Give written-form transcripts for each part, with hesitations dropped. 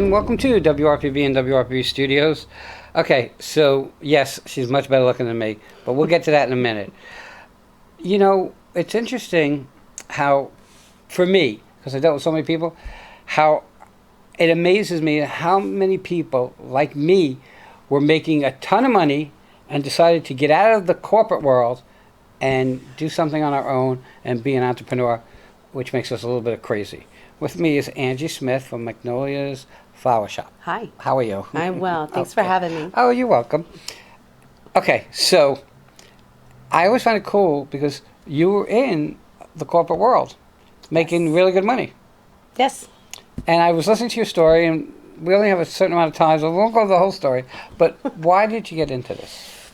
and welcome to WRPB and WRPB Studios. Okay, so yes, she's much better looking than me, but we'll get to that in a minute. You know, it's interesting how, for me, because I dealt with so many people, how it amazes me how many people like me were making a ton of money and decided to get out of the corporate world and do something on our own and be an entrepreneur, which makes us a little bit crazy. With me is Angie Smith from Magnolia's Flower Shop. Hi. How are you? I'm well. Thanks for having me. Oh, you're welcome. Okay, so I always find it cool because you were in the corporate world, making really good money. Yes. And I was listening to your story, and we only have a certain amount of time, so we won't go to the whole story. But why did you get into this?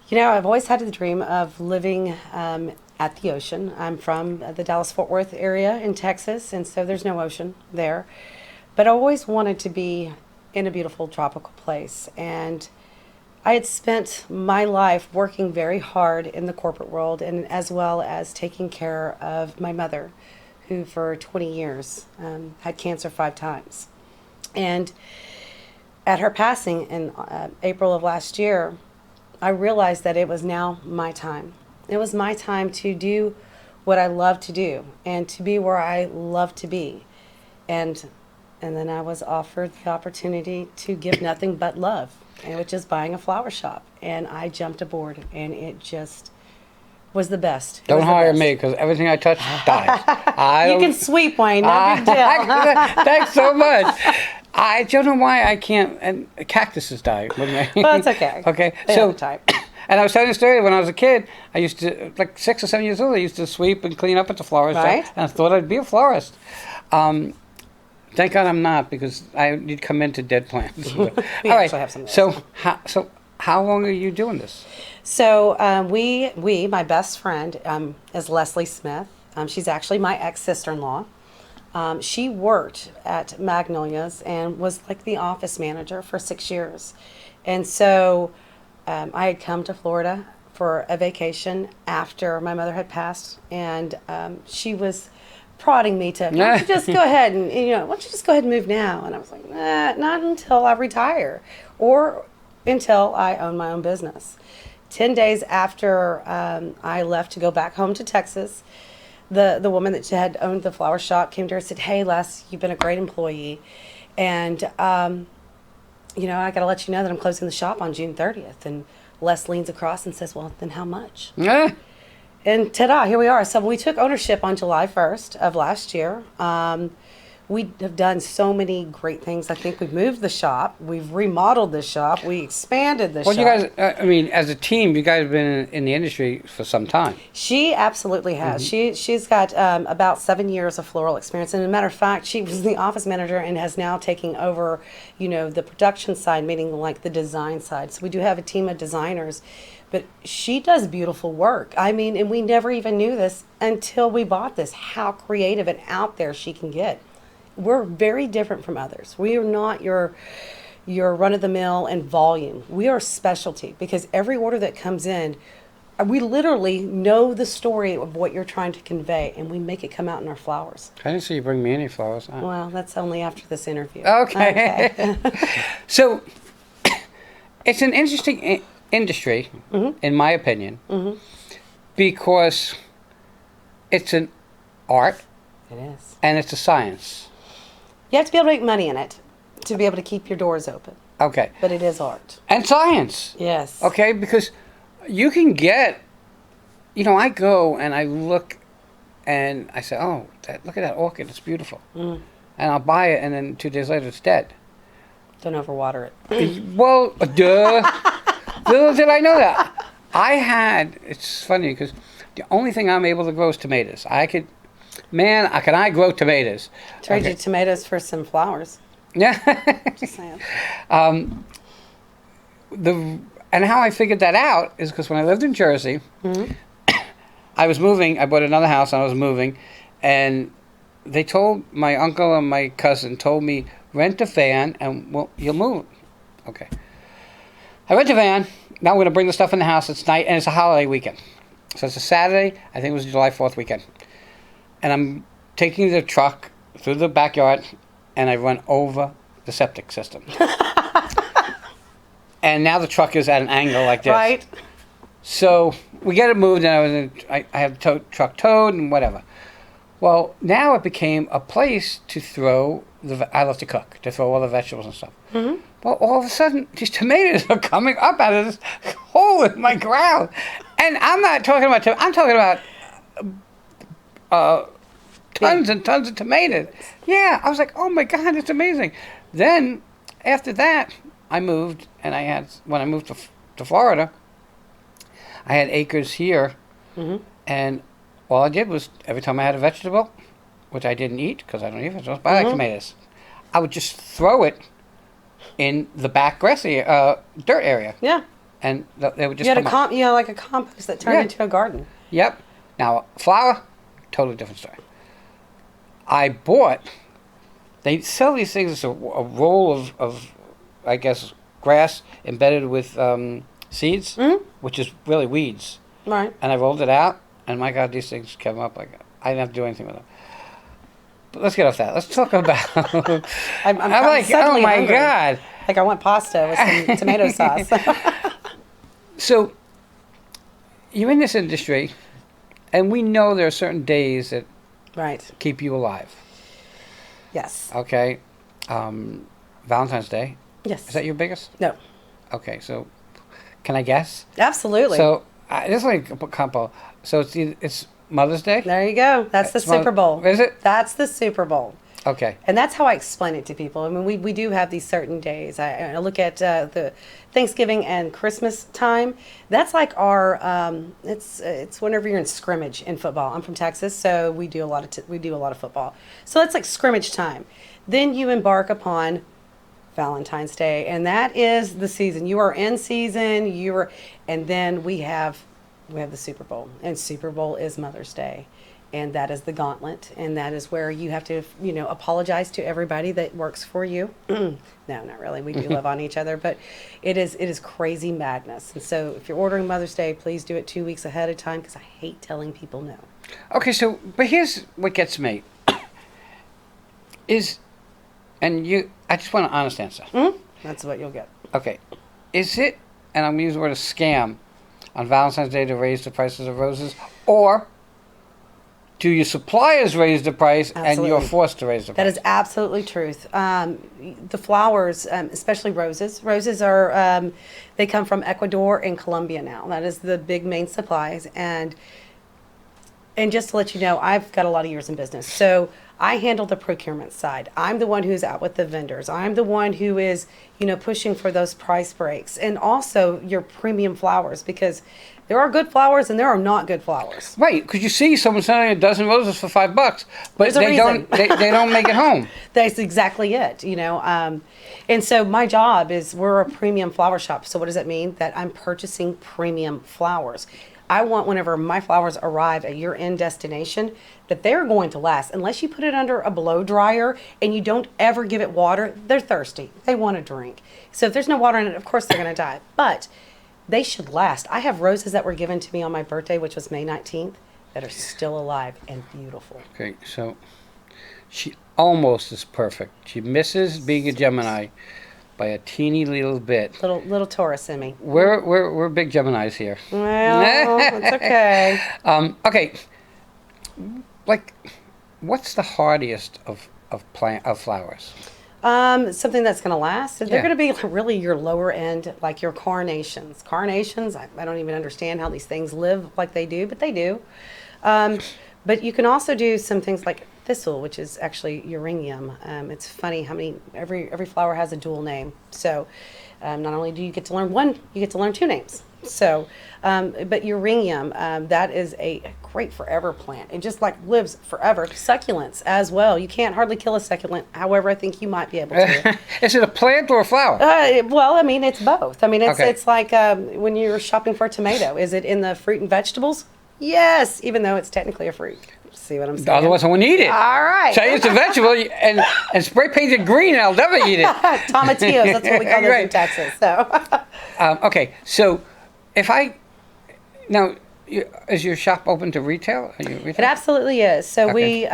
You know, I've always had the dream of living at the ocean. I'm from the Dallas-Fort Worth area in Texas, and so there's no ocean there. But I always wanted to be in a beautiful tropical place. And I had spent my life working very hard in the corporate world, and as well as taking care of my mother, who for 20 years had cancer 5 times. And at her passing in April of last year, I realized that it was now my time. It was my time to do what I love to do and to be where I love to be. And then I was offered the opportunity to give nothing but love, which is buying a flower shop. And I jumped aboard, and it just was the best. Don't hire me, because everything I touch dies. You can sweep, Wayne. No big deal. Thanks so much. I don't know why I can't. And cactuses die. Well, it's okay. Okay, They so have time. and I was telling a story when I was a kid. I used to, like 6 or 7 years old, I used to sweep and clean up at the florist Right. shop, and I thought I'd be a florist. Thank God I'm not, because you'd come into dead plants. We All right. actually have some of those. So how long are you doing this? So my best friend is Leslie Smith. She's actually my ex-sister-in-law. She worked at Magnolia's and was like the office manager for 6 years. And so I had come to Florida for a vacation after my mother had passed, and she was prodding me to, why don't you just go ahead and, why don't you just go ahead and move now? And I was like, not until I retire or until I own my own business. 10 days after I left to go back home to Texas, the woman that had owned the flower shop came to her and said, hey, Les, you've been a great employee. And, I got to let you know that I'm closing the shop on June 30th. And Les leans across and says, well, then how much? And ta-da, here we are. So we took ownership on July 1st of last year. We have done so many great things. I think we've moved the shop. We've remodeled the shop. We expanded the shop. Well, you guys, as a team, you guys have been in the industry for some time. She absolutely has. Mm-hmm. She's got about 7 years of floral experience. And as a matter of fact, she was the office manager and has now taken over, the production side, meaning like the design side. So we do have a team of designers. But she does beautiful work. I mean, and we never even knew this until we bought this, how creative and out there she can get. We're very different from others. We are not your run-of-the-mill and volume. We are specialty, because every order that comes in, we literally know the story of what you're trying to convey, and we make it come out in our flowers. I didn't see you bring me any flowers. Well, that's only after this interview. Okay. So, it's an interesting industry, in my opinion, because it's an art. It is. And it's a science. You have to be able to make money in it to be able to keep your doors open. Okay. But it is art. And science. Yes. Okay, because you can get, I go and I look and I say, oh, look at that orchid, it's beautiful. And I'll buy it, and then 2 days later it's dead. Don't overwater it. Well, duh. Little did I know that. It's funny because the only thing I'm able to grow is tomatoes. Can I grow tomatoes? Trade you tomatoes for some flowers. Yeah. Just saying. And how I figured that out is because when I lived in Jersey, I was moving. I bought another house and I was moving, and they told my uncle and my cousin told me, rent a van and you'll move. Okay. I rent a van. Now we're going to bring the stuff in the house. It's night and it's a holiday weekend. So it's a Saturday. I think it was July 4th weekend. And I'm taking the truck through the backyard, and I run over the septic system. And now the truck is at an angle like this. Right. So we get it moved, and I have the truck towed and whatever. Well, now it became a place to throw I love to cook, to throw all the vegetables and stuff. Mm-hmm. Well, all of a sudden, these tomatoes are coming up out of this hole in my ground. And I'm not talking about, I'm talking about tons and tons of tomatoes. Yeah, I was like, oh my God, it's amazing. Then, after that, I moved, and when I moved to Florida, I had acres here, and all I did was, every time I had a vegetable, which I didn't eat, because I don't eat vegetables, but I like tomatoes, I would just throw it in the back grassy dirt area. Yeah. And they would just you had like a compost that turned into a garden. Yep. Now, flour, totally different story. They sell these things as a roll of, I guess, grass embedded with seeds, which is really weeds. Right. And I rolled it out, and my God, these things came up like, I didn't have to do anything with them. But let's get off that. Let's talk about. I'm like, oh my hungry. God. Like I want pasta with some tomato sauce. So, you're in this industry, and we know there are certain days that keep you alive. Yes. Okay. Valentine's Day. Yes. Is that your biggest? No. Okay, so can I guess? Absolutely. So, this is like a combo. So, it's Mother's Day? There you go. That's the Super Bowl. Is it? That's the Super Bowl. Okay. And that's how I explain it to people. I mean, we do have these certain days. I look at the Thanksgiving and Christmas time. That's like our it's whenever you're in scrimmage in football. I'm from Texas, so we do a lot of football. So that's like scrimmage time. Then you embark upon Valentine's Day, and that is the season. You are in season. And then we have the Super Bowl, and Super Bowl is Mother's Day. And that is the gauntlet, and that is where you have to, apologize to everybody that works for you. No, not really. We do love on each other, but it is crazy madness. And so, if you're ordering Mother's Day, please do it 2 weeks ahead of time, because I hate telling people no. Okay, so but here's what gets me I just want an honest answer. That's what you'll get. Okay, is it? And I'm gonna use the word a scam on Valentine's Day to raise the prices of roses, or do your suppliers raise the price and you're forced to raise the price? That is absolutely truth. The flowers, especially roses. Roses are, they come from Ecuador and Colombia now. That is the big main supplies. And just to let you know, I've got a lot of years in business. So I handle the procurement side. I'm the one who's out with the vendors. I'm the one who is, pushing for those price breaks. And also your premium flowers, because there are good flowers and there are not good flowers. Right, because you see someone selling a dozen roses for $5, but they don't make it home. That's exactly it, And so my job is, we're a premium flower shop. So what does that mean? That I'm purchasing premium flowers. I want, whenever my flowers arrive at your end destination, that they're going to last. Unless you put it under a blow dryer and you don't ever give it water, they're thirsty. They want to drink. So if there's no water in it, of course they're going to die. But they should last. I have roses that were given to me on my birthday, which was May 19th, that are still alive and beautiful. Okay, so she almost is perfect. She misses being a Gemini by a teeny little bit. Little Taurus in me. We're big Geminis here. Well, it's okay. Okay, like, what's the hardiest of flowers? Something that's going to last. They're going to be really your lower end, like your carnations. Carnations, I don't even understand how these things live like they do, but they do. But you can also do some things like thistle, which is actually uranium. It's funny how every flower has a dual name. So not only do you get to learn one, you get to learn two names. So, but uranium, that is a great forever plant. It just like lives forever. Succulents as well. You can't hardly kill a succulent. However, I think you might be able to. Is it a plant or a flower? Well, I mean, it's both. I mean, it's like when you're shopping for a tomato. Is it in the fruit and vegetables? Yes, even though it's technically a fruit. See what I'm saying? Otherwise, I wouldn't eat it. All right. So it's a vegetable and spray paint it green, and I'll never eat it. Tomatillos, that's what we call those in Texas. So. Okay, so if is your shop open to retail? It absolutely is. So we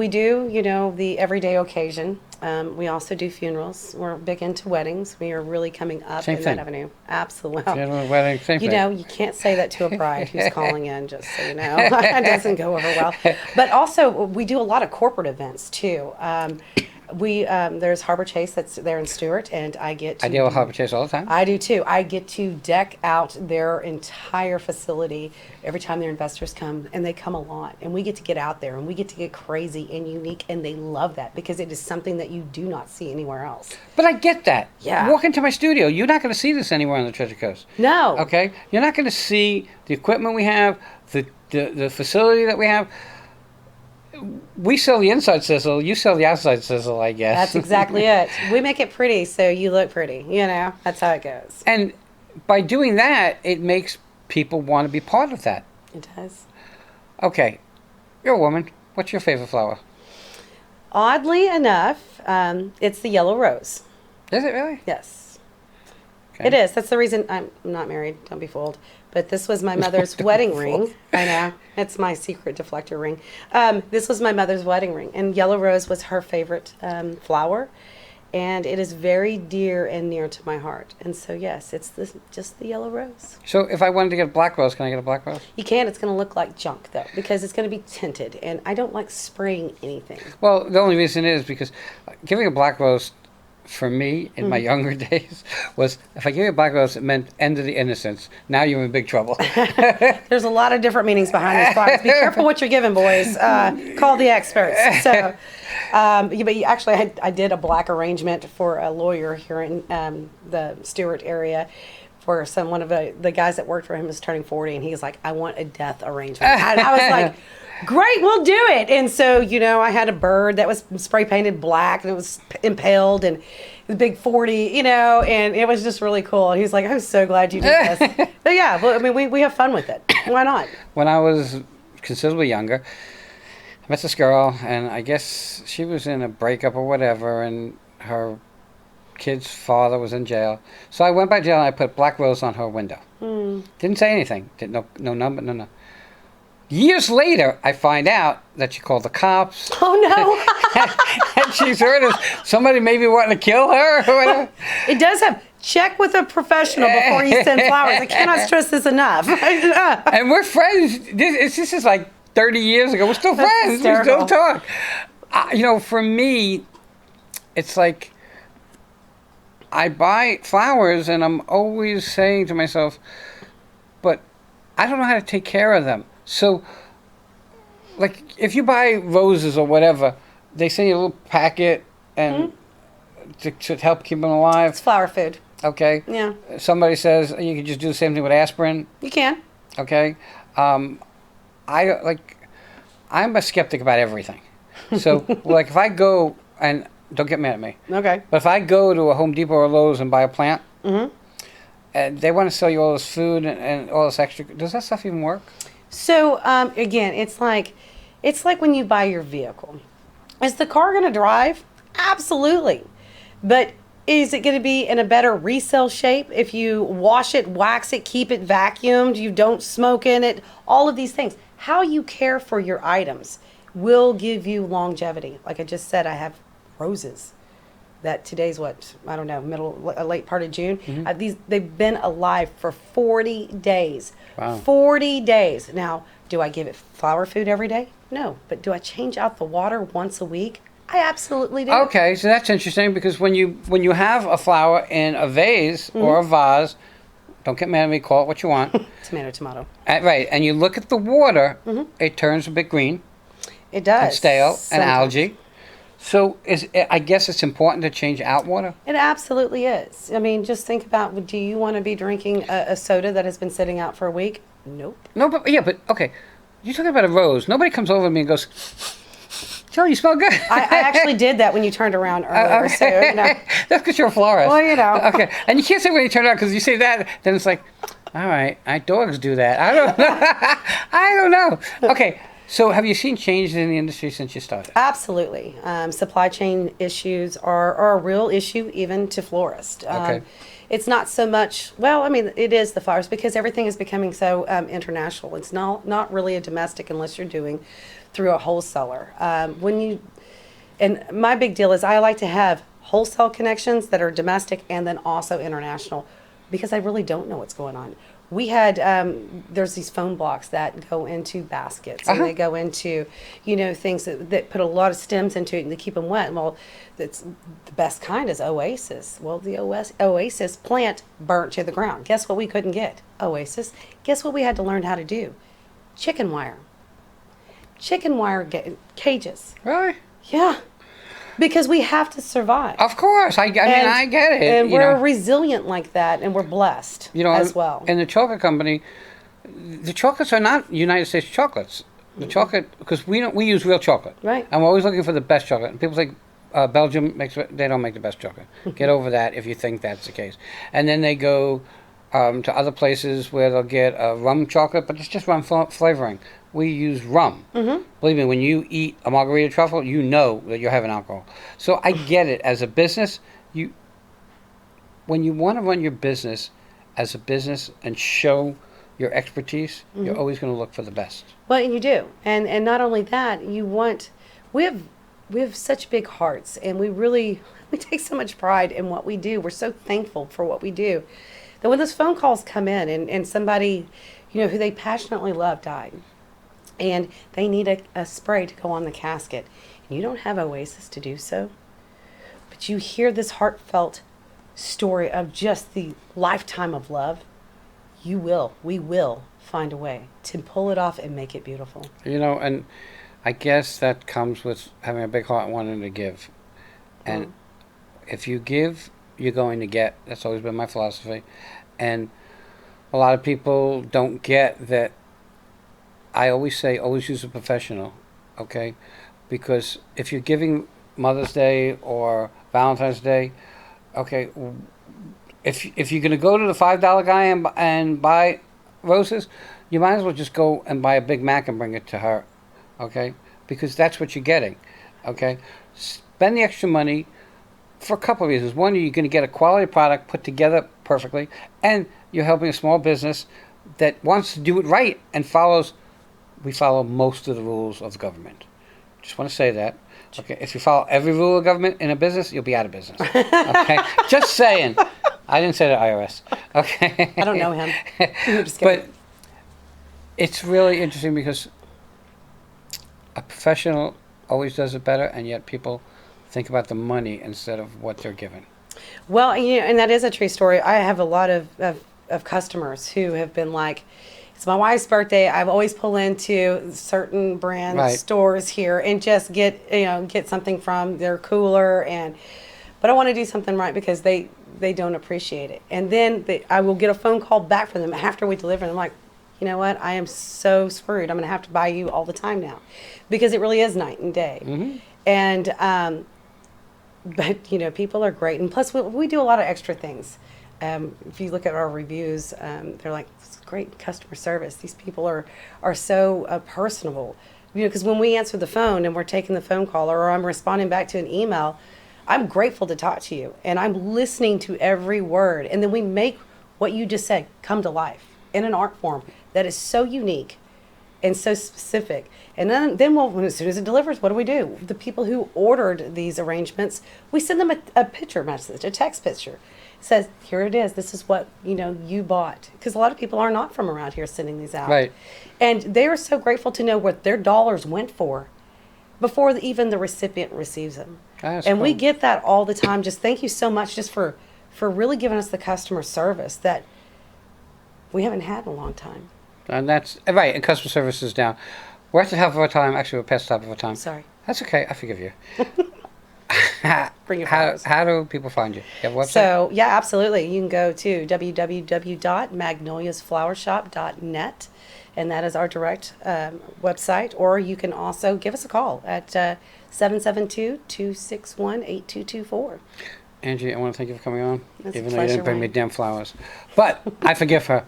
do, the everyday occasion. We also do funerals. We're big into weddings. We are really coming up Same in thing. that avenue. Absolutely. Funeral, wedding, same You thing. know, you can't say that to a bride who's calling in, just so you know. It doesn't go over well. But also, we do a lot of corporate events too. There's Harbor Chase that's there in Stuart, and I get to I deal with Harbor Chase all the time. I do too. I get to deck out their entire facility every time their investors come, and they come a lot. And we get to get out there and we get to get crazy and unique, and they love that because it is something that you do not see anywhere else. But I get that. Yeah. Walk into my studio. You're not going to see this anywhere on the Treasure Coast. No. Okay? You're not going to see the equipment we have, the facility that we have. We sell the inside sizzle. You sell the outside sizzle, I guess. That's exactly it. We make it pretty so you look pretty. You know, that's how it goes. And by doing that, it makes people want to be part of that. It does. Okay. You're a woman. What's your favorite flower? Oddly enough, it's the yellow rose. Is it really? Yes. Okay. It is. That's the reason I'm not married. Don't be fooled. But this was my mother's wedding ring. I know. It's my secret deflector ring. This was my mother's wedding ring. And yellow rose was her favorite flower. And it is very dear and near to my heart. And so, yes, it's just the yellow rose. So if I wanted to get a black rose, can I get a black rose? You can. It's going to look like junk, though, because it's going to be tinted. And I don't like spraying anything. Well, the only reason is because giving a black rose, for me, in my younger days, was if I gave you a black rose, it meant end of the innocence. Now you're in big trouble. There's a lot of different meanings behind these flowers. Be careful what you're giving, boys. Call the experts. So, actually, I did a black arrangement for a lawyer here in the Stuart area. For one of the guys that worked for him was turning 40, and he's like, "I want a death arrangement." And I was like, "Great, we'll do it." And so, I had a bird that was spray painted black, and it was impaled, and the big 40, and it was just really cool. And he's like, "I'm so glad you did this." But yeah, well, I mean, we have fun with it. Why not? When I was considerably younger, I met this girl, and I guess she was in a breakup or whatever, and her kid's father was in jail. So I went by jail and I put black rose on her window. Didn't say anything. No number, no. Years later, I find out that she called the cops. Oh no! And she's heard of somebody maybe wanting to kill her or whatever. It does have check with a professional before you send flowers. I cannot stress this enough. And we're friends. This is like 30 years ago. We're still That's friends. hysterical. We still talk. For me, it's like I buy flowers and I'm always saying to myself, but I don't know how to take care of them. So, like, if you buy roses or whatever, they send you a little packet and to help keep them alive. It's flower food. Okay. Yeah. Somebody says you can just do the same thing with aspirin. You can. Okay. I'm a skeptic about everything. So, like, if I go and don't get mad at me. Okay. But if I go to a Home Depot or Lowe's and buy a plant, and they want to sell you all this food and all this extra, does that stuff even work? So again, it's like when you buy your vehicle. Is the car going to drive? Absolutely. But is it going to be in a better resale shape if you wash it, wax it, keep it vacuumed, you don't smoke in it, all of these things? How you care for your items will give you longevity. Like I just said, I have roses that today's I don't know, late part of June. They've been alive for 40 days. Wow. 40 days. Now, do I give it flower food every day? No. But do I change out the water once a week? I absolutely do. Okay, so that's interesting because when you have a flower in a vase or a vase, don't get mad at me, call it what you want. Tomato. Right, and you look at the water, it turns a bit green. It does. And stale Sometimes. and algae. So I guess it's important to change out water? It absolutely is. I mean, just think about, do you want to be drinking a soda that has been sitting out for a week? Nope. No, but okay. You're talking about a rose. Nobody comes over to me and goes, Joe, you smell good. I actually did that when you turned around earlier. So, That's because you're a florist. Well, Okay. And you can't say when you turn around because you say that, then it's like, all right, dogs do that. I don't know. I don't know. Okay. So have you seen changes in the industry since you started? Absolutely. Supply chain issues are a real issue even to florists. Okay. It's not so much, it is the flowers because everything is becoming so international. It's not really a domestic unless you're doing through a wholesaler. And my big deal is I like to have wholesale connections that are domestic and then also international, because I really don't know what's going on. We had there's these phone blocks that go into baskets, and they go into, things that put a lot of stems into it and they keep them wet. Well, that's the best kind is Oasis. Well, the Oasis plant burnt to the ground. Guess what we couldn't get? Oasis. Guess what we had to learn how to do? Chicken wire. Chicken wire cages. Really? Yeah. Because we have to survive. Of course. I mean, I get it. And we're resilient like that, and we're blessed as well. And the chocolate company, the chocolates are not United States chocolates. The chocolate, because we use real chocolate. Right. And we're always looking for the best chocolate. And people think Belgium they don't make the best chocolate. Get over that if you think that's the case. And then they go to other places where they'll get rum chocolate, but it's just rum flavoring. We use rum. Mm-hmm. Believe me, when you eat a margarita truffle, you know that you're having alcohol. So I get it. As a business, when you want to run your business as a business and show your expertise, you're always going to look for the best. Well, and you do. And not only that, we have such big hearts, and we take so much pride in what we do. We're so thankful for what we do. That when those phone calls come in and somebody, who they passionately love died, and they need a spray to go on the casket, and you don't have Oasis to do so, but you hear this heartfelt story of just the lifetime of love, we will find a way to pull it off and make it beautiful. And I guess that comes with having a big heart and wanting to give. And if you give, you're going to get. That's always been my philosophy. And a lot of people don't get that. I always say, always use a professional, okay? Because if you're giving Mother's Day or Valentine's Day, okay, if you're going to go to the $5 guy and buy roses, you might as well just go and buy a Big Mac and bring it to her, okay? Because that's what you're getting, okay? Spend the extra money for a couple of reasons. One, you're going to get a quality product put together perfectly, and you're helping a small business that wants to do it right and we follow most of the rules of the government. Just want to say that. Okay, if you follow every rule of government in a business, you'll be out of business. Okay, just saying. I didn't say the IRS. Okay. I don't know him. But it's really interesting because a professional always does it better, and yet people think about the money instead of what they're given. Well, and that is a true story. I have a lot of customers who have been like, it's my wife's birthday. I've always pull into certain brand stores here and just get something from their cooler, but I want to do something right because they don't appreciate it. And then I will get a phone call back from them after we deliver, and I'm like, you know what? I am so screwed. I'm going to have to buy you all the time now, because it really is night and day. Mm-hmm. And but people are great, and plus we do a lot of extra things. If you look at our reviews, they're like, it's great customer service. These people are so personable. Because when we answer the phone and we're taking the phone call, or I'm responding back to an email, I'm grateful to talk to you, and I'm listening to every word. And then we make what you just said come to life in an art form that is so unique and so specific. And then as soon as it delivers, what do? The people who ordered these arrangements, we send them a picture message, a text picture. It says, here it is. This is what you bought. Because a lot of people are not from around here sending these out. Right. And they are so grateful to know what their dollars went for before even the recipient receives them. That's and cool. we get that all the time. Just thank you so much just for really giving us the customer service that we haven't had in a long time. And that's right. And customer service is down. We're at the top of our time. Actually, we're past the top of our time. Sorry. That's okay. I forgive you. Bring your how flowers. how do people find you? You have a website? So, yeah, absolutely. You can go to www.magnoliasflowershop.net, and that is our direct website. Or you can also give us a call at 772-261-8224. Angie, I want to thank you for coming on, It's a even though you didn't pleasure, bring me Wayne. damn flowers. But I forgive her.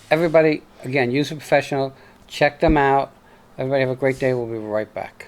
Everybody, again, use a professional. Check them out. Everybody have a great day. We'll be right back.